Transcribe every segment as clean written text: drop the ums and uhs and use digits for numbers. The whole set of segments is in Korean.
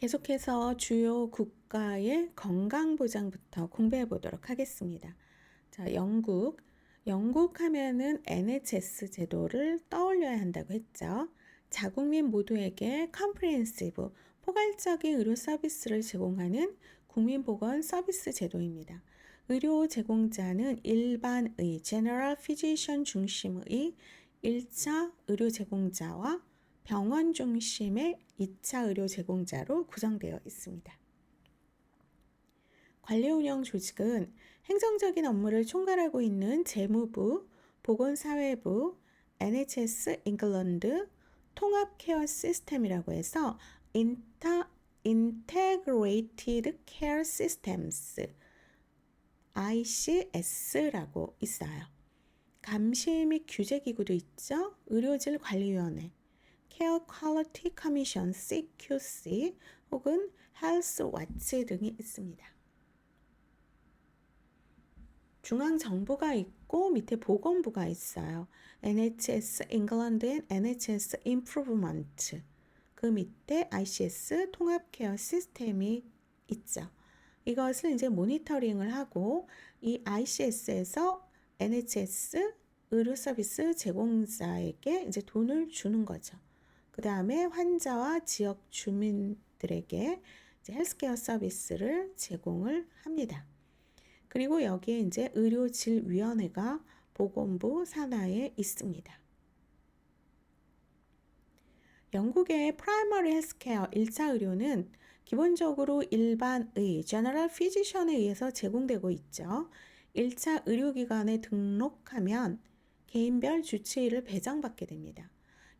계속해서 주요 국가의 건강보장부터 공부해 보도록 하겠습니다. 자, 영국. 영국 하면은 NHS 제도를 떠올려야 한다고 했죠. 자국민 모두에게 컴프리헨시브, 포괄적인 의료 서비스를 제공하는 국민보건 서비스 제도입니다. 의료 제공자는 일반의 General Physician 중심의 1차 의료 제공자와 병원 중심의 2차 의료 제공자로 구성되어 있습니다. 관리 운영 조직은 행정적인 업무를 총괄하고 있는 재무부, 보건사회부, NHS 잉글랜드, 통합 케어 시스템이라고 해서 Integrated Care Systems, ICS라고 있어요. 감시 및 규제 기구도 있죠. 의료질 관리위원회, Care Quality Commission, CQC 혹은 Health Watch 등이 있습니다. 중앙정부가 있고 밑에 보건부가 있어요. NHS 잉글랜드 앤 NHS Improvement. 그 밑에 ICS 통합 케어 시스템이 있죠. 이것을 이제 모니터링을 하고 이 ICS에서 NHS 의료 서비스 제공자에게 이제 돈을 주는 거죠. 그 다음에 환자와 지역 주민들에게 이제 헬스케어 서비스를 제공을 합니다. 그리고 여기에 이제 의료질위원회가 보건부 산하에 있습니다. 영국의 프라이머리 헬스케어 1차 의료는 기본적으로 일반의 General Physician에 의해서 제공되고 있죠. 1차 의료기관에 등록하면 개인별 주치의를 배정받게 됩니다.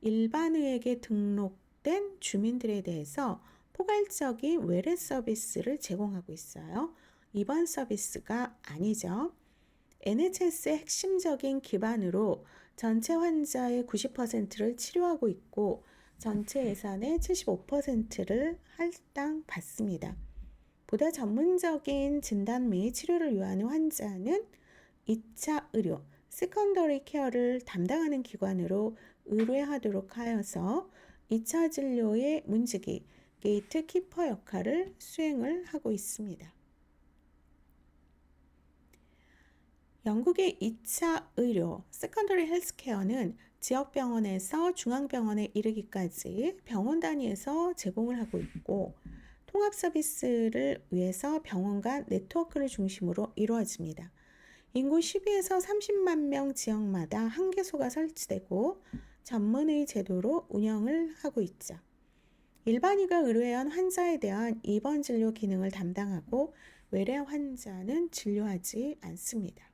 일반의에게 등록된 주민들에 대해서 포괄적인 외래 서비스를 제공하고 있어요. 입원 서비스가 아니죠. NHS의 핵심적인 기반으로 전체 환자의 90%를 치료하고 있고 전체 예산의 75%를 할당받습니다. 보다 전문적인 진단 및 치료를 요하는 환자는 2차 의료, 세컨더리 케어를 담당하는 기관으로 의뢰하도록 하여서 2차 진료의 문지기, 게이트 키퍼 역할을 수행을 하고 있습니다. 영국의 2차 의료, 세컨더리 헬스케어는 지역병원에서 중앙병원에 이르기까지 병원 단위에서 제공을 하고 있고 통합 서비스를 위해서 병원 간 네트워크를 중심으로 이루어집니다. 인구 12에서 30만 명 지역마다 한 개소가 설치되고 전문의 제도로 운영을 하고 있죠. 일반의가 의뢰한 환자에 대한 입원 진료 기능을 담당하고 외래 환자는 진료하지 않습니다.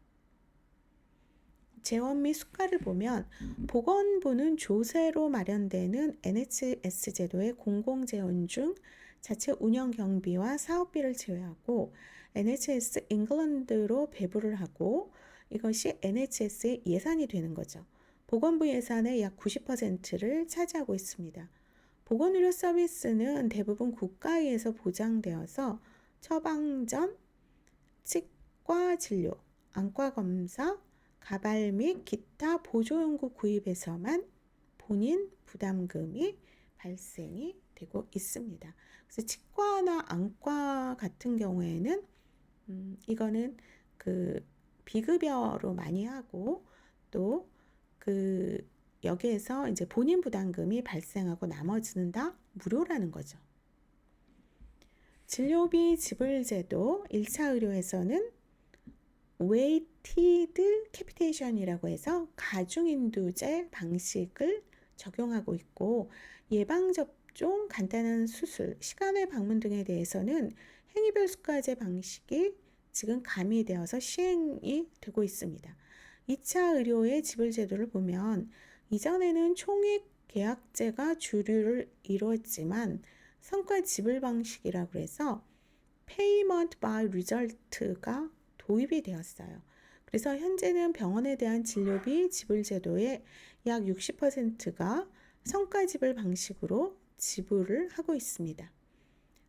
재원 및 수가를 보면 보건부는 조세로 마련되는 NHS 제도의 공공재원 중 자체 운영 경비와 사업비를 제외하고 NHS 잉글랜드로 배부를 하고 이것이 NHS의 예산이 되는 거죠. 보건부 예산의 약 90%를 차지하고 있습니다. 보건의료 서비스는 대부분 국가에서 보장되어서 처방 전, 치과 진료, 안과 검사, 가발 및 기타 보조용구 구입에서만 본인 부담금이 발생이 되고 있습니다. 그래서 치과나 안과 같은 경우에는 이거는 그 비급여로 많이 하고 또 여기에서 이제 본인 부담금이 발생하고 나머지는 다 무료라는 거죠. 진료비 지불 제도 1차 의료에서는 웨이티드 캐피테이션이라고 해서 가중인두제 방식을 적용하고 있고 예방접종, 간단한 수술, 시간외 방문 등에 대해서는 행위별 수가제 방식이 지금 가미되어서 시행이 되고 있습니다. 2차 의료의 지불 제도를 보면 이전에는 총액 계약제가 주류를 이루었지만 성과 지불 방식이라고 해서 Payment by Result가 도입이 되었어요. 그래서 현재는 병원에 대한 진료비 지불 제도의 약 60%가 성과 지불 방식으로 지불을 하고 있습니다.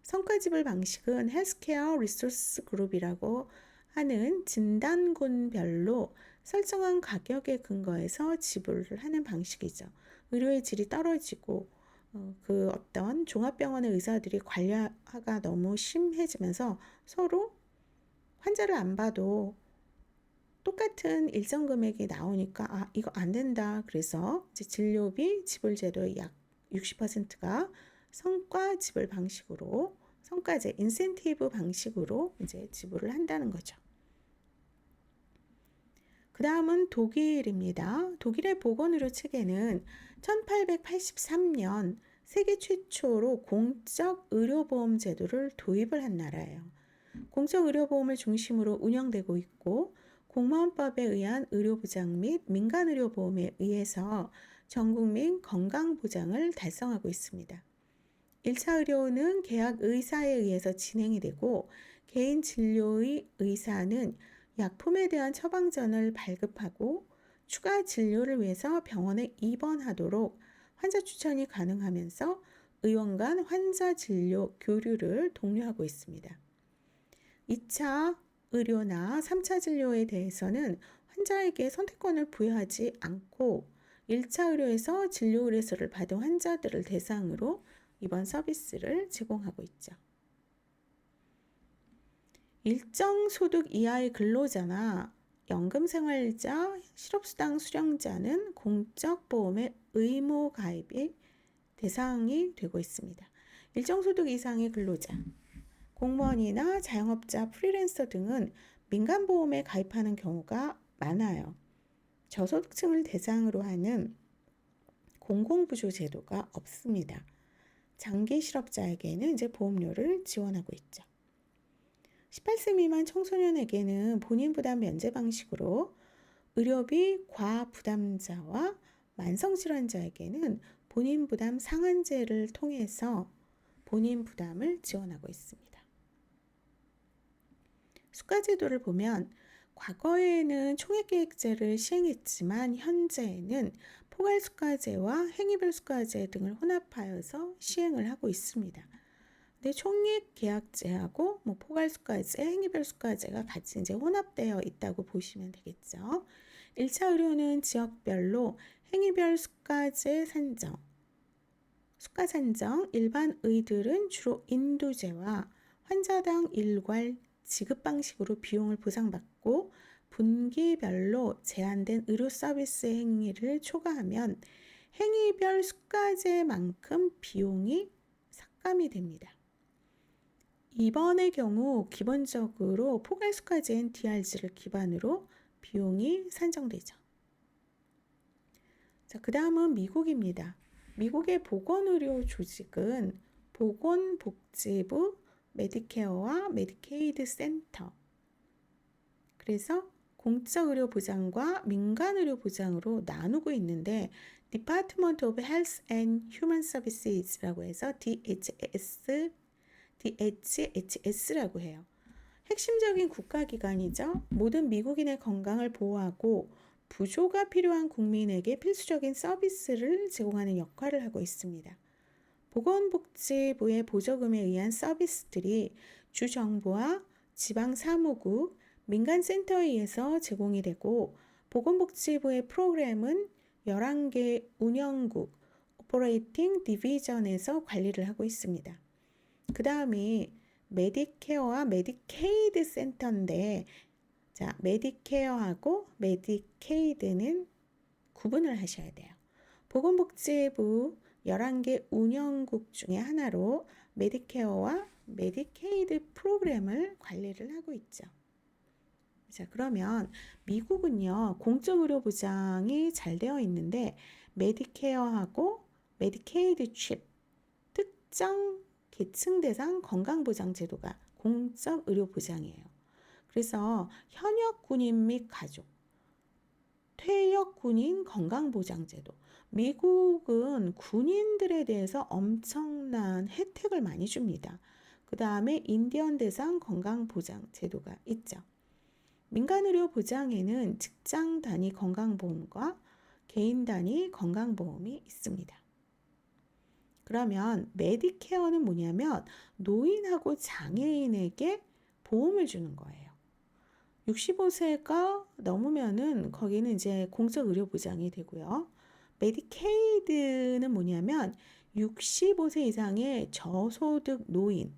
성과 지불 방식은 헬스케어 리소스 그룹이라고 하는 진단군별로 설정한 가격에 근거해서 지불을 하는 방식이죠. 의료의 질이 떨어지고 그 어떤 종합병원의 의사들이 관리가 너무 심해지면서 서로 환자를 안 봐도 똑같은 일정 금액이 나오니까 이거 안 된다. 그래서 이제 진료비 지불제도의 약 60%가 성과 지불 방식으로 성과제 인센티브 방식으로 이제 지불을 한다는 거죠. 그 다음은 독일입니다. 독일의 보건의료 체계는 1883년 세계 최초로 공적 의료보험 제도를 도입을 한 나라예요. 공적 의료보험을 중심으로 운영되고 있고 공무원법에 의한 의료보장 및 민간의료보험에 의해서 전국민 건강보장을 달성하고 있습니다. 1차 의료는 계약 의사에 의해서 진행이 되고 개인 진료의 의사는 약품에 대한 처방전을 발급하고 추가 진료를 위해서 병원에 입원하도록 환자 추천이 가능하면서 의원 간 환자 진료 교류를 독려하고 있습니다. 2차 의료나 3차 진료에 대해서는 환자에게 선택권을 부여하지 않고 1차 의료에서 진료 의뢰서를 받은 환자들을 대상으로 입원 서비스를 제공하고 있죠. 일정 소득 이하의 근로자나 연금생활자, 실업수당 수령자는 공적보험의 의무 가입이 대상이 되고 있습니다. 일정 소득 이상의 근로자, 공무원이나 자영업자, 프리랜서 등은 민간보험에 가입하는 경우가 많아요. 저소득층을 대상으로 하는 공공부조 제도가 없습니다. 장기 실업자에게는 이제 보험료를 지원하고 있죠. 18세 미만 청소년에게는 본인 부담 면제 방식으로 의료비 과부담자와 만성질환자에게는 본인 부담 상한제를 통해서 본인 부담을 지원하고 있습니다. 수가제도를 보면 과거에는 총액계획제를 시행했지만 현재는 포괄수가제와 행위별 수가제 등을 혼합하여서 시행을 하고 있습니다. 근데 총액계약제하고 포괄수가제, 행위별 수가제가 같이 이제 혼합되어 있다고 보시면 되겠죠. 1차 의료는 지역별로 행위별 수가제 산정, 수가 산정, 일반 의들은 주로 인두제와 환자당 일괄 지급 방식으로 비용을 보상받고 분기별로 제한된 의료 서비스 행위를 초과하면 행위별 수가제만큼 비용이 삭감이 됩니다. 이번의 경우 기본적으로 포괄수가제인 DRG를 기반으로 비용이 산정되죠. 자, 그 다음은 미국입니다. 미국의 보건의료 조직은 보건복지부, 메디케어와 메디케이드 센터. 그래서 공적의료보장과 민간의료보장으로 나누고 있는데 Department of Health and Human Services라고 해서 DHHS라고 해요. 핵심적인 국가기관이죠. 모든 미국인의 건강을 보호하고 부조가 필요한 국민에게 필수적인 서비스를 제공하는 역할을 하고 있습니다. 보건복지부의 보조금에 의한 서비스들이 주정부와 지방사무국, 민간센터에 의해서 제공이 되고 보건복지부의 프로그램은 11개 운영국, 오퍼레이팅 디비전에서 관리를 하고 있습니다. 그 다음이 메디케어와 메디케이드 센터인데 자, 메디케어하고 메디케이드는 구분을 하셔야 돼요. 보건복지부 11개 운영국 중에 하나로 메디케어와 메디케이드 프로그램을 관리를 하고 있죠. 자, 그러면 미국은요, 공적의료보장이 잘 되어 있는데 메디케어하고 메디케이드 칩, 특정 계층 대상 건강보장제도가 공적의료보장이에요. 그래서 현역 군인 및 가족, 퇴역 군인 건강보장제도. 미국은 군인들에 대해서 엄청난 혜택을 많이 줍니다. 그 다음에 인디언 대상 건강보장제도가 있죠. 민간의료 보장에는 직장 단위 건강보험과 개인 단위 건강보험이 있습니다. 그러면 메디케어는 뭐냐면 노인하고 장애인에게 보험을 주는 거예요. 65세가 넘으면은 거기는 이제 공적 의료 보장이 되고요. 메디케이드는 뭐냐면 65세 이상의 저소득 노인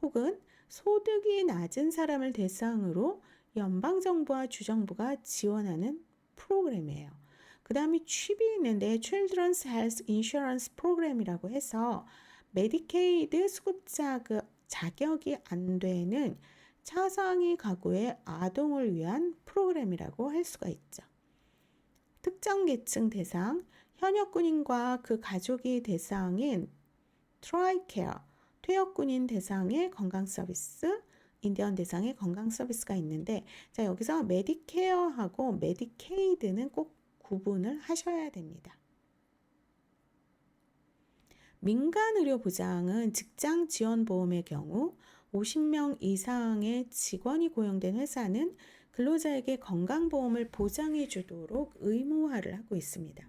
혹은 소득이 낮은 사람을 대상으로 연방정부와 주정부가 지원하는 프로그램이에요. 그 다음에 칩이 있는데 Children's Health Insurance Program이라고 해서 메디케이드 수급자 자격이 안 되는 차상위 가구의 아동을 위한 프로그램이라고 할 수가 있죠. 특정 계층 대상, 현역 군인과 그 가족이 대상인 트라이케어, 퇴역 군인 대상의 건강 서비스, 인디언 대상의 건강 서비스가 있는데, 자, 여기서 메디케어하고 메디케이드는 꼭 구분을 하셔야 됩니다. 민간 의료 보장은 직장 지원 보험의 경우 50명 이상의 직원이 고용된 회사는 근로자에게 건강보험을 보장해 주도록 의무화를 하고 있습니다.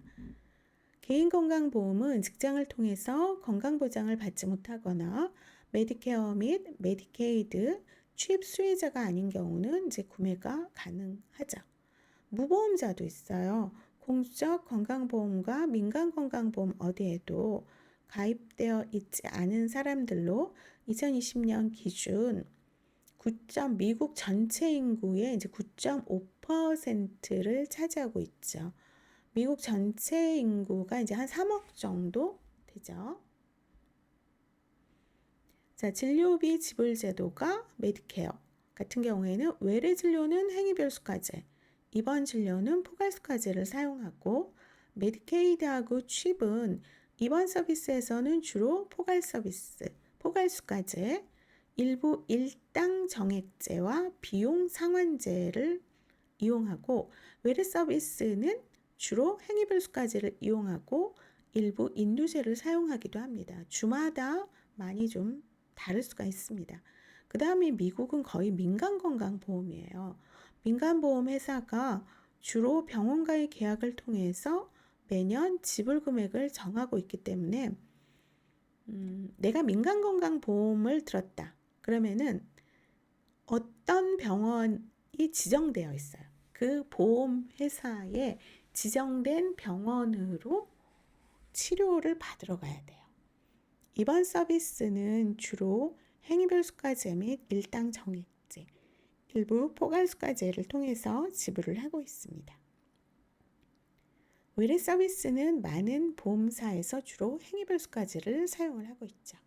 개인건강보험은 직장을 통해서 건강보장을 받지 못하거나 메디케어 및 메디케이드 취입 수혜자가 아닌 경우는 이제 구매가 가능하죠. 무보험자도 있어요. 공적 건강보험과 민간 건강보험 어디에도 가입되어 있지 않은 사람들로 2020년 기준 미국 전체 인구의 이제 9.5%를 차지하고 있죠. 미국 전체 인구가 이제 한 3억 정도 되죠. 자, 진료비 지불 제도가 메디케어 같은 경우에는 외래 진료는 행위별수가제, 입원 진료는 포괄수가제를 사용하고 메디케이드하고 칩은 입원 서비스에서는 주로 포괄수가제, 일부 일당 정액제와 비용 상환제를 이용하고 외래 서비스는 주로 행위별수가제를 이용하고 일부 인두제를 사용하기도 합니다. 주마다 많이 좀 다를 수가 있습니다. 그 다음에 미국은 거의 민간건강보험이에요. 민간보험 회사가 주로 병원과의 계약을 통해서 매년 지불 금액을 정하고 있기 때문에 내가 민간건강보험을 들었다. 그러면은 어떤 병원이 지정되어 있어요. 그 보험 회사에 지정된 병원으로 치료를 받으러 가야 돼요. 입원 서비스는 주로 행위별수가제 및 일당 정액제, 일부 포괄수가제를 통해서 지불을 하고 있습니다. 외래 서비스는 많은 보험사에서 주로 행위별수가제를 사용을 하고 있죠.